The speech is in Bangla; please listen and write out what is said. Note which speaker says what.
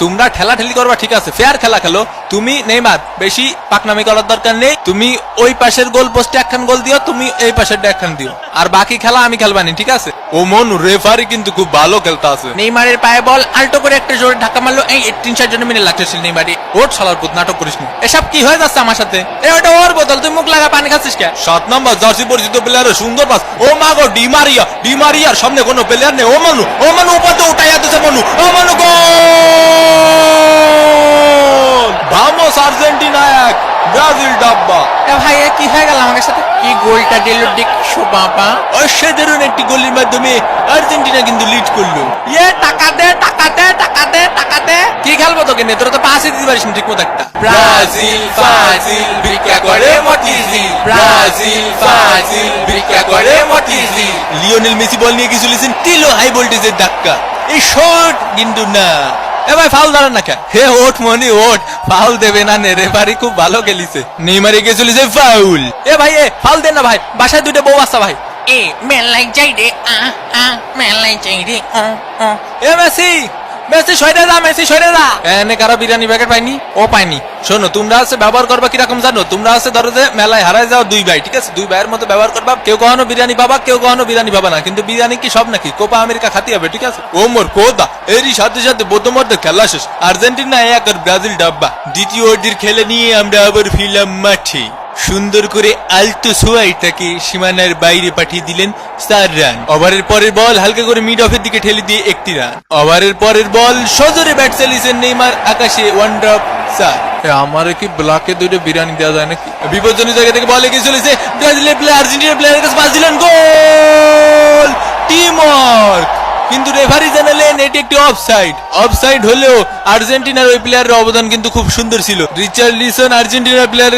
Speaker 1: তোমরা ঠেলাঠেলি করবা ঠিক আছে, ফেয়ার খেলা খেলো। তুমি নেইমার বেশি পাকনামি করার দরকার নেই। তুমি ওই পাশের গোল পোস্টে একখান গোল দিও, তুমি এই পাশের একখান দিও, আর বাকি খেলা আমি খেলবানি, ঠিক আছে? ও মন রেফারি কিন্তু খুব ভালো খেলতে আছে। নেইমারের পায়ে বল আল্টো করে একটা জোরে ধাক্কা মারলো, এই 3-4 জন মিলে লাগতেছিল নেইমারে। ওর শালার পুত নাটক করিস না। এসব কি হয়ে যাচ্ছে আমার সাথে? ওটা ওর বোতল, তুই মুখ লাগা পানি খাচ্ছিস কে? 7 নম্বর জার্সি পরিচিত প্লেয়ারের সুন্দর পাস। ও মা গো, ডিমারিয়ার সামনে কোনো প্লেয়ার নেই। ও মানু উপাতে উঠাইয়া দিছে মানু। ও মানু গোল! ভামোস আর্জেন্টিনা 1, ব্রাজিল ডাব্বা। ভাই কি হয়ে গেল আমাদের সাথে? কি গোলটা দিল দেখছো বাবা? অসাধারণ একটি গোলের মাধ্যমে আর্জেন্টিনা কিন্তু লিড করলো। টাকা দে টাকা দে টাকা দে টাকা দে। কি খেলবো তোকে নে? তোরা তো পাসই দিতে পারিস না ঠিক মতো একটা। ব্রাজিল ফাজিল ভিক্ষা করে মতিঝিল, ব্রাজিল ফাজিল ভিক্ষা করে মতিঝিল। লিওনেল মেসি বল নিয়ে কি চলেছেন, দিল হাই ভোল্টেজের ধাক্কা। এই শট কিন্তু না। এ ভাই ফাউল দাঁড়ান না কে? হে ওঠ মনি ওঠ, ফাউল দেবে না নে, রেফারি খুব ভালো খেলিছে। নেইমারে গিয়ে চলেছে ফাউল। এ ভাই ফাউল দেন না ভাই, বাসায় দুটো বউ আসছে ভাই। মেলাই যাই রে মেলাই যাই রে। এ মেসি মেসি সরে যা, মেসি সরে যা। এনে কারা বিরিয়ানি প্যাকেট পাইনি? ও পাইনি। শোনো, তোমরা আছে ব্যবহার করবা কিরকম জানো? তোমরা আছে ধরো যে মেলায় হারায় যাও 2 ভাই, ঠিক আছে? 2 ভাইয়ের মতো ব্যবহার করবা। কেউ কখনো বিরিয়ানি পাবা, কেউ কখনো বিরিয়ানি পাবা না, কিন্তু বিরিয়ানি কি সব নাকি? কোপা আমেরিকা খাতি হবে, ঠিক আছে? ও মোর কোদা, এরই সাথে সাথে বোধমর্ধে খেলা শেষ। আর্জেন্টিনা 1 আর ব্রাজিল ডাব্বা। দ্বিতীয় অর্ধের খেলে নিয়ে আমরা আবার ফিরলাম মাঠে। সুন্দর করে আলতো সোয়াইটাকে সীমানার বাইরে পাঠিয়ে দিলেন 4 রান। ওভারের পরের বল হালকা করে মিড অফের দিকে ঠেলে দিয়ে 1টি রান। ওভারের পরের বল সজোরে ব্যাট চালিয়েছেন নেইমার, আকাশে 1 ড্রপ 4। আমারে কি ব্লকে 2টা বিরিয়ানি দেওয়া যায় নাকি? বিপজ্জনক জায়গা থেকে বল এগিয়ে চলেছে ব্রাজিলের প্লেয়ার, আর্জেন্টিনার প্লেয়ারের কাছে পাস দিলেন, গোল! Team work. কিন্তু রেফারি জানালেন এটি একটি অফসাইড। অফসাইড হলেও আর্জেন্টিনার ওই প্লেয়ারের অবদান কিন্তু খুব সুন্দর ছিল। রিচার্লিসন আর্জেন্টিনার প্লেয়ার